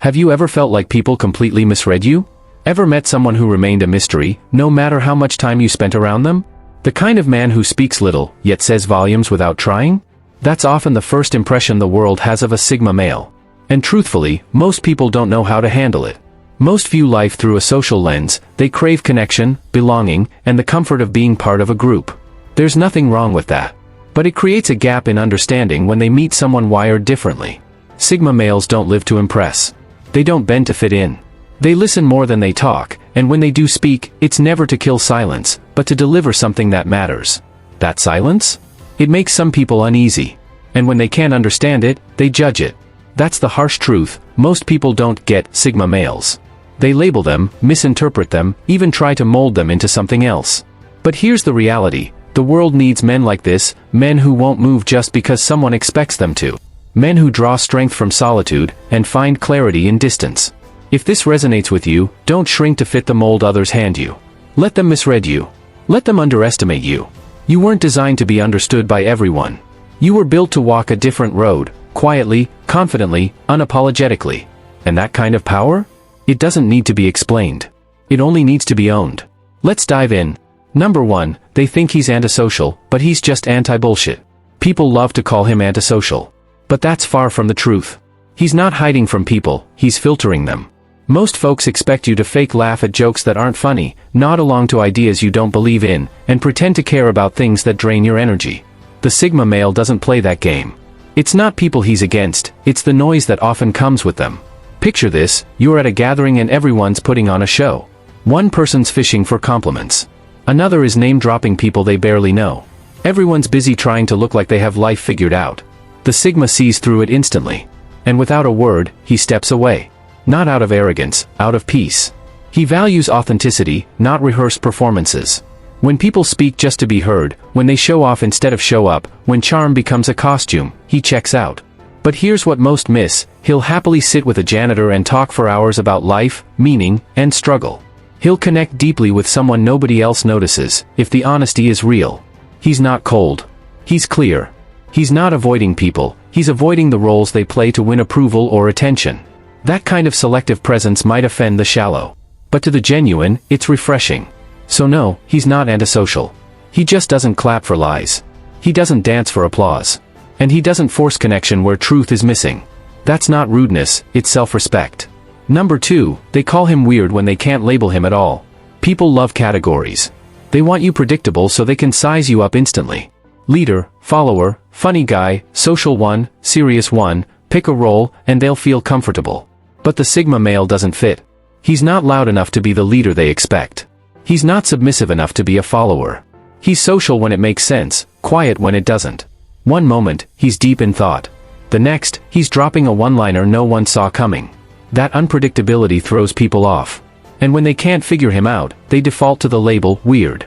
Have you ever felt like people completely misread you? Ever met someone who remained a mystery, no matter how much time you spent around them? The kind of man who speaks little, yet says volumes without trying? That's often the first impression the world has of a Sigma male. And truthfully, most people don't know how to handle it. Most view life through a social lens. They crave connection, belonging, and the comfort of being part of a group. There's nothing wrong with that. But it creates a gap in understanding when they meet someone wired differently. Sigma males don't live to impress. They don't bend to fit in. They listen more than they talk, and when they do speak, it's never to kill silence, but to deliver something that matters. That silence? It makes some people uneasy. And when they can't understand it, they judge it. That's the harsh truth. Most people don't get Sigma males. They label them, misinterpret them, even try to mold them into something else. But here's the reality. The world needs men like this, men who won't move just because someone expects them to. Men who draw strength from solitude, and find clarity in distance. If this resonates with you, don't shrink to fit the mold others hand you. Let them misread you. Let them underestimate you. You weren't designed to be understood by everyone. You were built to walk a different road, quietly, confidently, unapologetically. And that kind of power? It doesn't need to be explained. It only needs to be owned. Let's dive in. Number 1, they think he's antisocial, but he's just anti-bullshit. People love to call him antisocial. But that's far from the truth. He's not hiding from people, he's filtering them. Most folks expect you to fake laugh at jokes that aren't funny, nod along to ideas you don't believe in, and pretend to care about things that drain your energy. The Sigma male doesn't play that game. It's not people he's against, it's the noise that often comes with them. Picture this, you're at a gathering and everyone's putting on a show. One person's fishing for compliments. Another is name-dropping people they barely know. Everyone's busy trying to look like they have life figured out. The Sigma sees through it instantly. And without a word, he steps away. Not out of arrogance, out of peace. He values authenticity, not rehearsed performances. When people speak just to be heard, when they show off instead of show up, when charm becomes a costume, he checks out. But here's what most miss, he'll happily sit with a janitor and talk for hours about life, meaning, and struggle. He'll connect deeply with someone nobody else notices, if the honesty is real. He's not cold. He's clear. He's not avoiding people, he's avoiding the roles they play to win approval or attention. That kind of selective presence might offend the shallow. But to the genuine, it's refreshing. So no, he's not antisocial. He just doesn't clap for lies. He doesn't dance for applause. And he doesn't force connection where truth is missing. That's not rudeness, it's self-respect. Number 2, they call him weird when they can't label him at all. People love categories. They want you predictable so they can size you up instantly. Leader, follower, funny guy, social one, serious one, pick a role, and they'll feel comfortable. But the Sigma male doesn't fit. He's not loud enough to be the leader they expect. He's not submissive enough to be a follower. He's social when it makes sense, quiet when it doesn't. One moment, he's deep in thought. The next, he's dropping a one-liner no one saw coming. That unpredictability throws people off. And when they can't figure him out, they default to the label weird.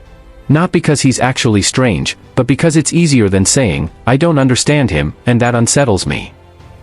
Not because he's actually strange, but because it's easier than saying, I don't understand him, and that unsettles me.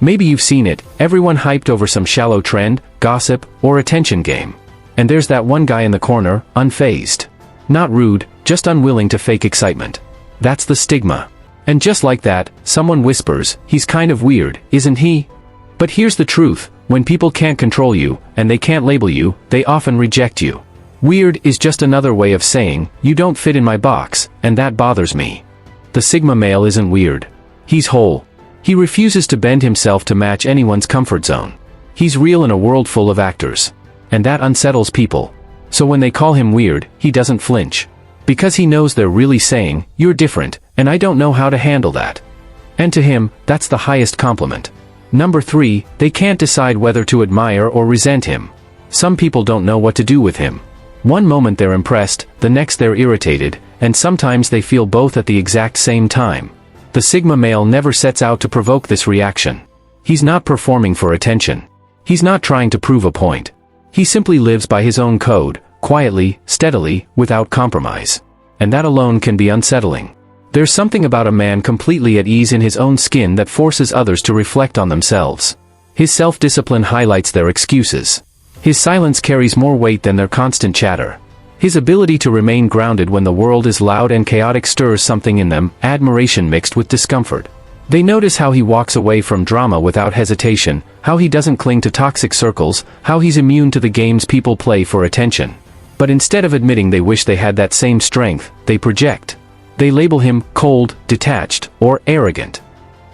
Maybe you've seen it, everyone hyped over some shallow trend, gossip, or attention game. And there's that one guy in the corner, unfazed. Not rude, just unwilling to fake excitement. That's the stigma. And just like that, someone whispers, he's kind of weird, isn't he? But here's the truth, when people can't control you, and they can't label you, they often reject you. Weird is just another way of saying, you don't fit in my box, and that bothers me. The Sigma male isn't weird. He's whole. He refuses to bend himself to match anyone's comfort zone. He's real in a world full of actors. And that unsettles people. So when they call him weird, he doesn't flinch. Because he knows they're really saying, you're different, and I don't know how to handle that. And to him, that's the highest compliment. Number 3, they can't decide whether to admire or resent him. Some people don't know what to do with him. One moment they're impressed, the next they're irritated, and sometimes they feel both at the exact same time. The Sigma male never sets out to provoke this reaction. He's not performing for attention. He's not trying to prove a point. He simply lives by his own code, quietly, steadily, without compromise. And that alone can be unsettling. There's something about a man completely at ease in his own skin that forces others to reflect on themselves. His self-discipline highlights their excuses. His silence carries more weight than their constant chatter. His ability to remain grounded when the world is loud and chaotic stirs something in them, admiration mixed with discomfort. They notice how he walks away from drama without hesitation, how he doesn't cling to toxic circles, how he's immune to the games people play for attention. But instead of admitting they wish they had that same strength, they project. They label him cold, detached, or arrogant.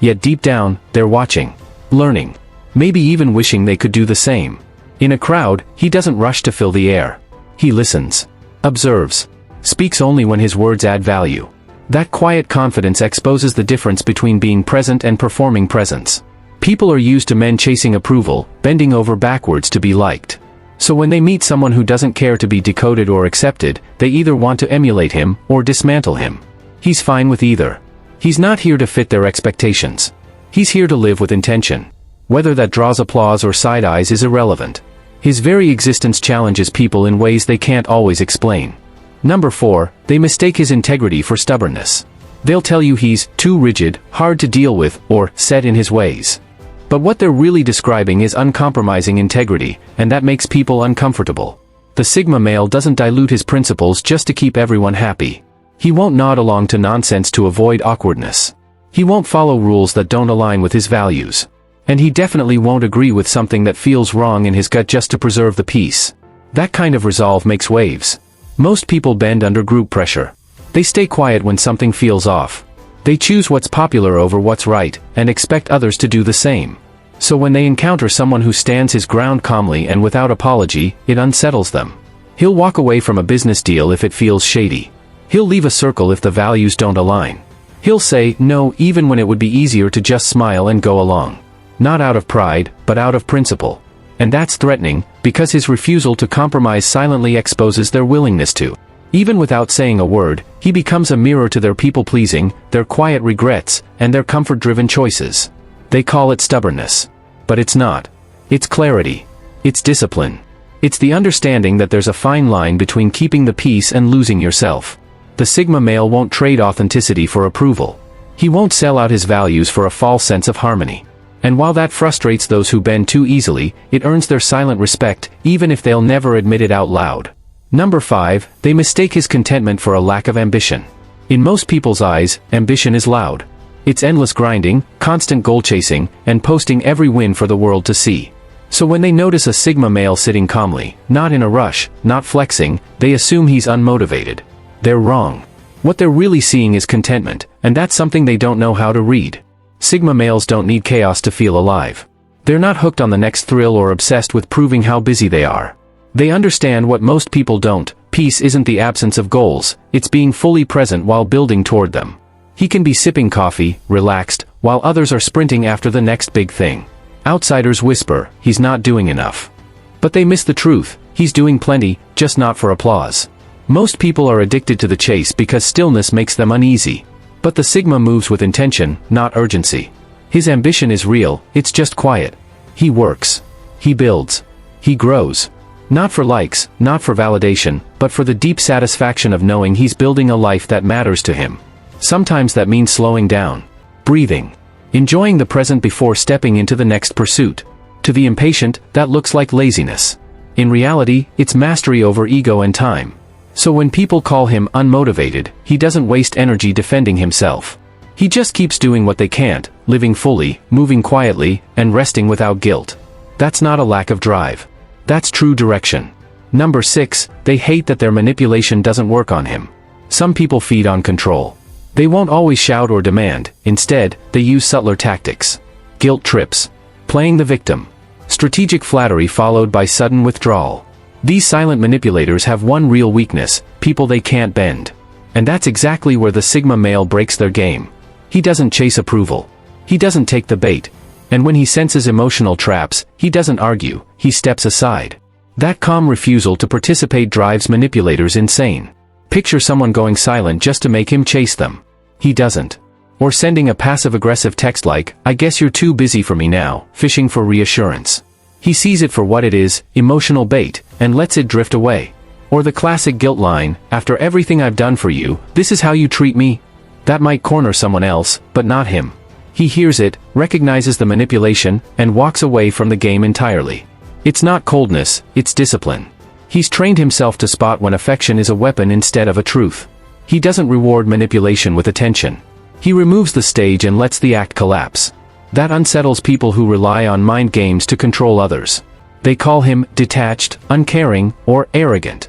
Yet deep down, they're watching, learning, maybe even wishing they could do the same. In a crowd, he doesn't rush to fill the air. He listens, observes, speaks only when his words add value. That quiet confidence exposes the difference between being present and performing presence. People are used to men chasing approval, bending over backwards to be liked. So when they meet someone who doesn't care to be decoded or accepted, they either want to emulate him or dismantle him. He's fine with either. He's not here to fit their expectations. He's here to live with intention. Whether that draws applause or side eyes is irrelevant. His very existence challenges people in ways they can't always explain. Number 4, they mistake his integrity for stubbornness. They'll tell you he's too rigid, hard to deal with, or set in his ways. But what they're really describing is uncompromising integrity, and that makes people uncomfortable. The Sigma male doesn't dilute his principles just to keep everyone happy. He won't nod along to nonsense to avoid awkwardness. He won't follow rules that don't align with his values. And he definitely won't agree with something that feels wrong in his gut just to preserve the peace. That kind of resolve makes waves. Most people bend under group pressure. They stay quiet when something feels off. They choose what's popular over what's right, and expect others to do the same. So when they encounter someone who stands his ground calmly and without apology, it unsettles them. He'll walk away from a business deal if it feels shady. He'll leave a circle if the values don't align. He'll say no even when it would be easier to just smile and go along. Not out of pride, but out of principle. And that's threatening, because his refusal to compromise silently exposes their willingness to. Even without saying a word, he becomes a mirror to their people-pleasing, their quiet regrets, and their comfort-driven choices. They call it stubbornness. But it's not. It's clarity. It's discipline. It's the understanding that there's a fine line between keeping the peace and losing yourself. The Sigma male won't trade authenticity for approval. He won't sell out his values for a false sense of harmony. And while that frustrates those who bend too easily, it earns their silent respect, even if they'll never admit it out loud. Number 5, they mistake his contentment for a lack of ambition. In most people's eyes, ambition is loud. It's endless grinding, constant goal chasing, and posting every win for the world to see. So when they notice a Sigma male sitting calmly, not in a rush, not flexing, they assume he's unmotivated. They're wrong. What they're really seeing is contentment, and that's something they don't know how to read. Sigma males don't need chaos to feel alive. They're not hooked on the next thrill or obsessed with proving how busy they are. They understand what most people don't. Peace isn't the absence of goals, it's being fully present while building toward them. He can be sipping coffee, relaxed, while others are sprinting after the next big thing. Outsiders whisper, he's not doing enough. But they miss the truth, he's doing plenty, just not for applause. Most people are addicted to the chase because stillness makes them uneasy. But the Sigma moves with intention, not urgency. His ambition is real, it's just quiet. He works. He builds. He grows. Not for likes, not for validation, but for the deep satisfaction of knowing he's building a life that matters to him. Sometimes that means slowing down, breathing, enjoying the present before stepping into the next pursuit. To the impatient, that looks like laziness. In reality, it's mastery over ego and time. So when people call him unmotivated, he doesn't waste energy defending himself. He just keeps doing what they can't, living fully, moving quietly, and resting without guilt. That's not a lack of drive. That's true direction. Number 6, they hate that their manipulation doesn't work on him. Some people feed on control. They won't always shout or demand, instead, they use subtler tactics. Guilt trips. Playing the victim. Strategic flattery followed by sudden withdrawal. These silent manipulators have one real weakness, people they can't bend. And that's exactly where the Sigma male breaks their game. He doesn't chase approval. He doesn't take the bait. And when he senses emotional traps, he doesn't argue, he steps aside. That calm refusal to participate drives manipulators insane. Picture someone going silent just to make him chase them. He doesn't. Or sending a passive-aggressive text like, I guess you're too busy for me now, fishing for reassurance. He sees it for what it is, emotional bait, and lets it drift away. Or the classic guilt line, after everything I've done for you, this is how you treat me? That might corner someone else, but not him. He hears it, recognizes the manipulation, and walks away from the game entirely. It's not coldness, it's discipline. He's trained himself to spot when affection is a weapon instead of a truth. He doesn't reward manipulation with attention. He removes the stage and lets the act collapse. That unsettles people who rely on mind games to control others. They call him detached, uncaring, or arrogant.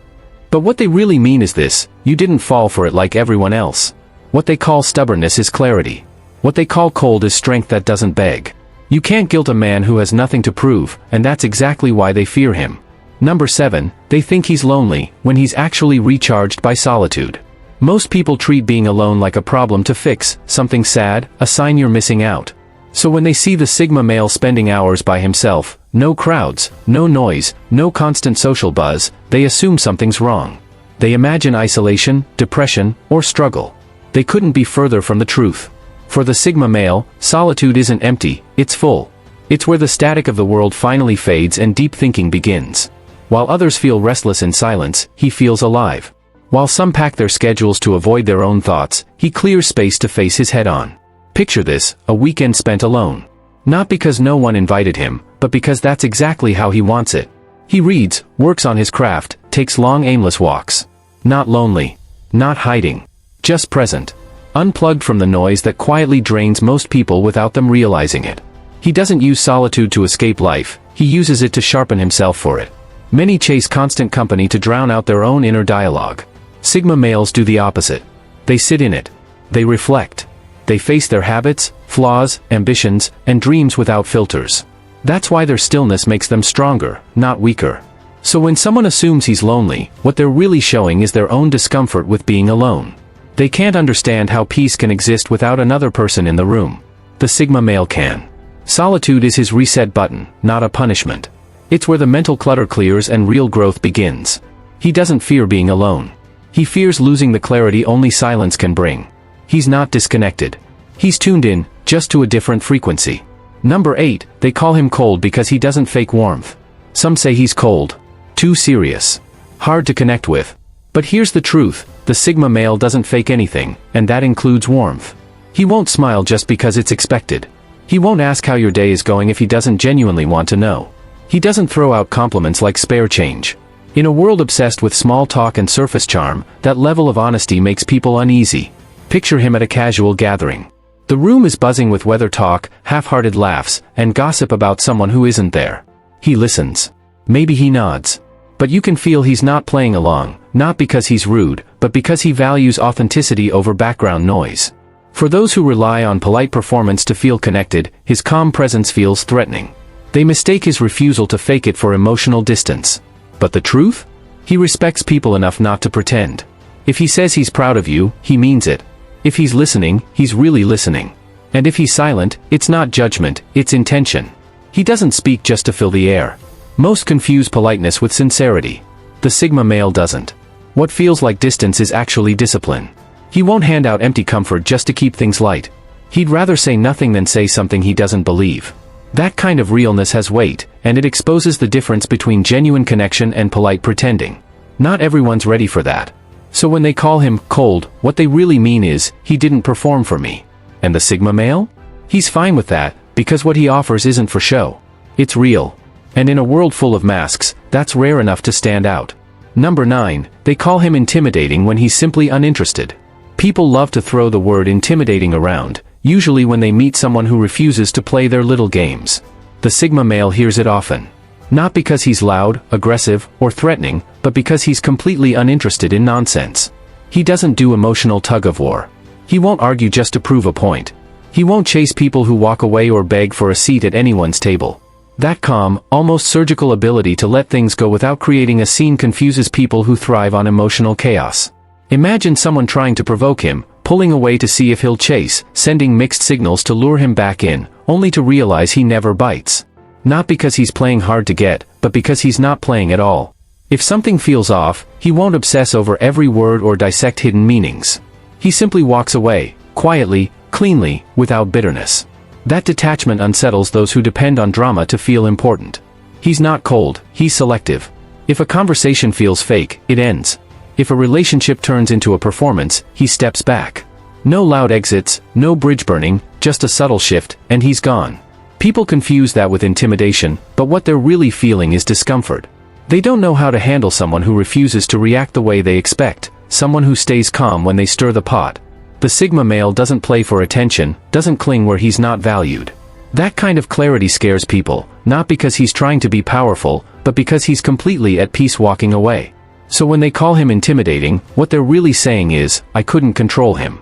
But what they really mean is this: you didn't fall for it like everyone else. What they call stubbornness is clarity. What they call cold is strength that doesn't beg. You can't guilt a man who has nothing to prove, and that's exactly why they fear him. Number 7, they think he's lonely, when he's actually recharged by solitude. Most people treat being alone like a problem to fix, something sad, a sign you're missing out. So when they see the Sigma male spending hours by himself, no crowds, no noise, no constant social buzz, they assume something's wrong. They imagine isolation, depression, or struggle. They couldn't be further from the truth. For the Sigma male, solitude isn't empty, it's full. It's where the static of the world finally fades and deep thinking begins. While others feel restless in silence, he feels alive. While some pack their schedules to avoid their own thoughts, he clears space to face his head-on. Picture this: a weekend spent alone. Not because no one invited him, but because that's exactly how he wants it. He reads, works on his craft, takes long aimless walks. Not lonely. Not hiding. Just present. Unplugged from the noise that quietly drains most people without them realizing it. He doesn't use solitude to escape life, he uses it to sharpen himself for it. Many chase constant company to drown out their own inner dialogue. Sigma males do the opposite. They sit in it. They reflect. They face their habits, flaws, ambitions, and dreams without filters. That's why their stillness makes them stronger, not weaker. So when someone assumes he's lonely, what they're really showing is their own discomfort with being alone. They can't understand how peace can exist without another person in the room. The Sigma male can. Solitude is his reset button, not a punishment. It's where the mental clutter clears and real growth begins. He doesn't fear being alone. He fears losing the clarity only silence can bring. He's not disconnected. He's tuned in, just to a different frequency. Number 8, they call him cold because he doesn't fake warmth. Some say he's cold. Too serious. Hard to connect with. But here's the truth: the Sigma male doesn't fake anything, and that includes warmth. He won't smile just because it's expected. He won't ask how your day is going if he doesn't genuinely want to know. He doesn't throw out compliments like spare change. In a world obsessed with small talk and surface charm, that level of honesty makes people uneasy. Picture him at a casual gathering. The room is buzzing with weather talk, half-hearted laughs, and gossip about someone who isn't there. He listens. Maybe he nods. But you can feel he's not playing along, not because he's rude, but because he values authenticity over background noise. For those who rely on polite performance to feel connected, his calm presence feels threatening. They mistake his refusal to fake it for emotional distance. But the truth? He respects people enough not to pretend. If he says he's proud of you, he means it. If he's listening, he's really listening. And if he's silent, it's not judgment, it's intention. He doesn't speak just to fill the air. Most confuse politeness with sincerity. The Sigma male doesn't. What feels like distance is actually discipline. He won't hand out empty comfort just to keep things light. He'd rather say nothing than say something he doesn't believe. That kind of realness has weight, and it exposes the difference between genuine connection and polite pretending. Not everyone's ready for that. So when they call him cold, what they really mean is, he didn't perform for me. And the Sigma male? He's fine with that, because what he offers isn't for show. It's real. And in a world full of masks, that's rare enough to stand out. Number 9, they call him intimidating when he's simply uninterested. People love to throw the word intimidating around, usually when they meet someone who refuses to play their little games. The Sigma male hears it often. Not because he's loud, aggressive, or threatening, but because he's completely uninterested in nonsense. He doesn't do emotional tug-of-war. He won't argue just to prove a point. He won't chase people who walk away or beg for a seat at anyone's table. That calm, almost surgical ability to let things go without creating a scene confuses people who thrive on emotional chaos. Imagine someone trying to provoke him, pulling away to see if he'll chase, sending mixed signals to lure him back in, only to realize he never bites. Not because he's playing hard to get, but because he's not playing at all. If something feels off, he won't obsess over every word or dissect hidden meanings. He simply walks away, quietly, cleanly, without bitterness. That detachment unsettles those who depend on drama to feel important. He's not cold, he's selective. If a conversation feels fake, it ends. If a relationship turns into a performance, he steps back. No loud exits, no bridge burning, just a subtle shift, and he's gone. People confuse that with intimidation, but what they're really feeling is discomfort. They don't know how to handle someone who refuses to react the way they expect, someone who stays calm when they stir the pot. The Sigma male doesn't play for attention, doesn't cling where he's not valued. That kind of clarity scares people, not because he's trying to be powerful, but because he's completely at peace walking away. So when they call him intimidating, what they're really saying is, I couldn't control him.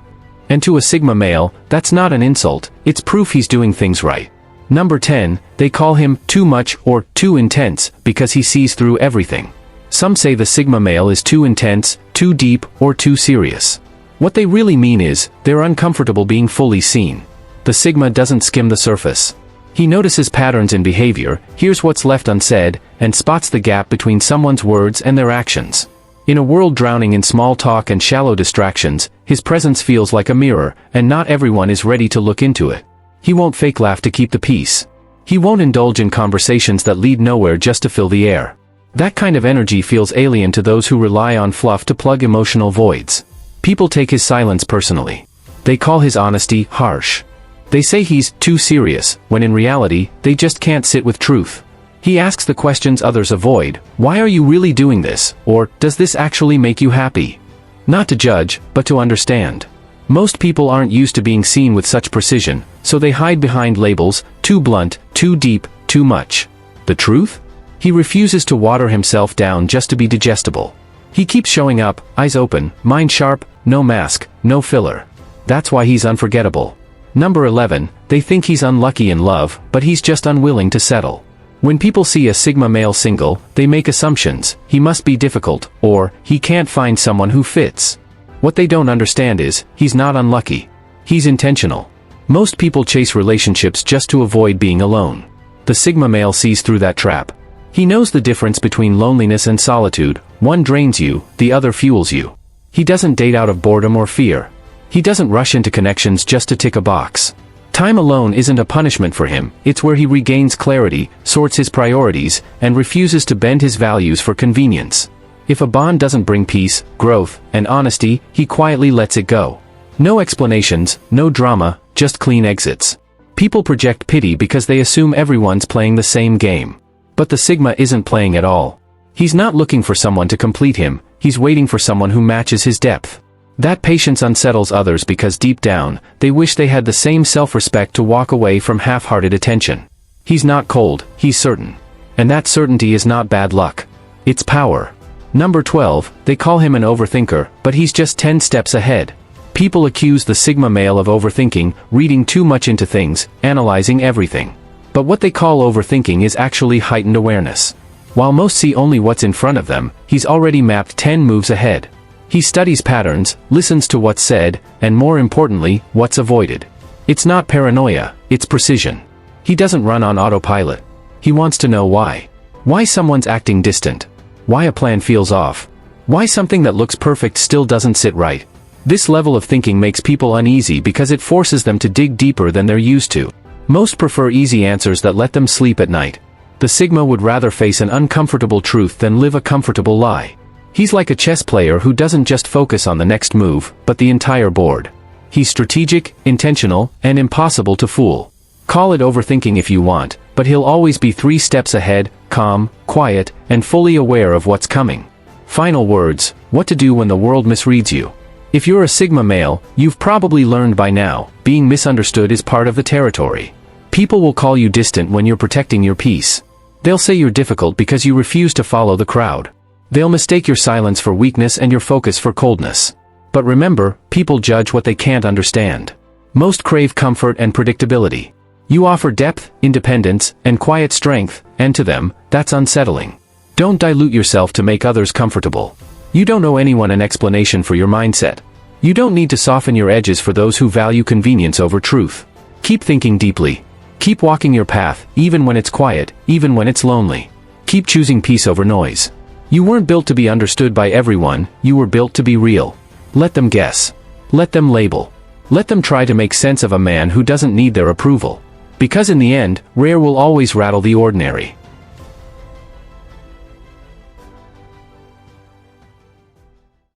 And to a Sigma male, that's not an insult, it's proof he's doing things right. Number 10, they call him too much or too intense because he sees through everything. Some say the Sigma male is too intense, too deep, or too serious. What they really mean is, they're uncomfortable being fully seen. The Sigma doesn't skim the surface. He notices patterns in behavior, hears what's left unsaid, and spots the gap between someone's words and their actions. In a world drowning in small talk and shallow distractions, his presence feels like a mirror, and not everyone is ready to look into it. He won't fake laugh to keep the peace. He won't indulge in conversations that lead nowhere just to fill the air. That kind of energy feels alien to those who rely on fluff to plug emotional voids. People take his silence personally. They call his honesty harsh. They say he's too serious, when in reality, they just can't sit with truth. He asks the questions others avoid, why are you really doing this, or does this actually make you happy? Not to judge, but to understand. Most people aren't used to being seen with such precision, so they hide behind labels, too blunt, too deep, too much. The truth? He refuses to water himself down just to be digestible. He keeps showing up, eyes open, mind sharp, no mask, no filler. That's why he's unforgettable. Number 11, they think he's unlucky in love, but he's just unwilling to settle. When people see a Sigma male single, they make assumptions, he must be difficult, or, he can't find someone who fits. What they don't understand is, he's not unlucky. He's intentional. Most people chase relationships just to avoid being alone. The Sigma male sees through that trap. He knows the difference between loneliness and solitude, one drains you, the other fuels you. He doesn't date out of boredom or fear. He doesn't rush into connections just to tick a box. Time alone isn't a punishment for him, it's where he regains clarity, sorts his priorities, and refuses to bend his values for convenience. If a bond doesn't bring peace, growth, and honesty, he quietly lets it go. No explanations, no drama, just clean exits. People project pity because they assume everyone's playing the same game. But the Sigma isn't playing at all. He's not looking for someone to complete him, he's waiting for someone who matches his depth. That patience unsettles others because deep down, they wish they had the same self-respect to walk away from half-hearted attention. He's not cold, he's certain. And that certainty is not bad luck. It's power. Number 12, they call him an overthinker, but he's just 10 steps ahead. People accuse the Sigma male of overthinking, reading too much into things, analyzing everything. But what they call overthinking is actually heightened awareness. While most see only what's in front of them, he's already mapped 10 moves ahead. He studies patterns, listens to what's said, and more importantly, what's avoided. It's not paranoia, it's precision. He doesn't run on autopilot. He wants to know why. Why someone's acting distant. Why a plan feels off. Why something that looks perfect still doesn't sit right. This level of thinking makes people uneasy because it forces them to dig deeper than they're used to. Most prefer easy answers that let them sleep at night. The Sigma would rather face an uncomfortable truth than live a comfortable lie. He's like a chess player who doesn't just focus on the next move, but the entire board. He's strategic, intentional, and impossible to fool. Call it overthinking if you want, but he'll always be 3 steps ahead, calm, quiet, and fully aware of what's coming. Final words, what to do when the world misreads you. If you're a Sigma male, you've probably learned by now, being misunderstood is part of the territory. People will call you distant when you're protecting your peace. They'll say you're difficult because you refuse to follow the crowd. They'll mistake your silence for weakness and your focus for coldness. But remember, people judge what they can't understand. Most crave comfort and predictability. You offer depth, independence, and quiet strength, and to them, that's unsettling. Don't dilute yourself to make others comfortable. You don't owe anyone an explanation for your mindset. You don't need to soften your edges for those who value convenience over truth. Keep thinking deeply. Keep walking your path, even when it's quiet, even when it's lonely. Keep choosing peace over noise. You weren't built to be understood by everyone, you were built to be real. Let them guess. Let them label. Let them try to make sense of a man who doesn't need their approval. Because in the end, rare will always rattle the ordinary.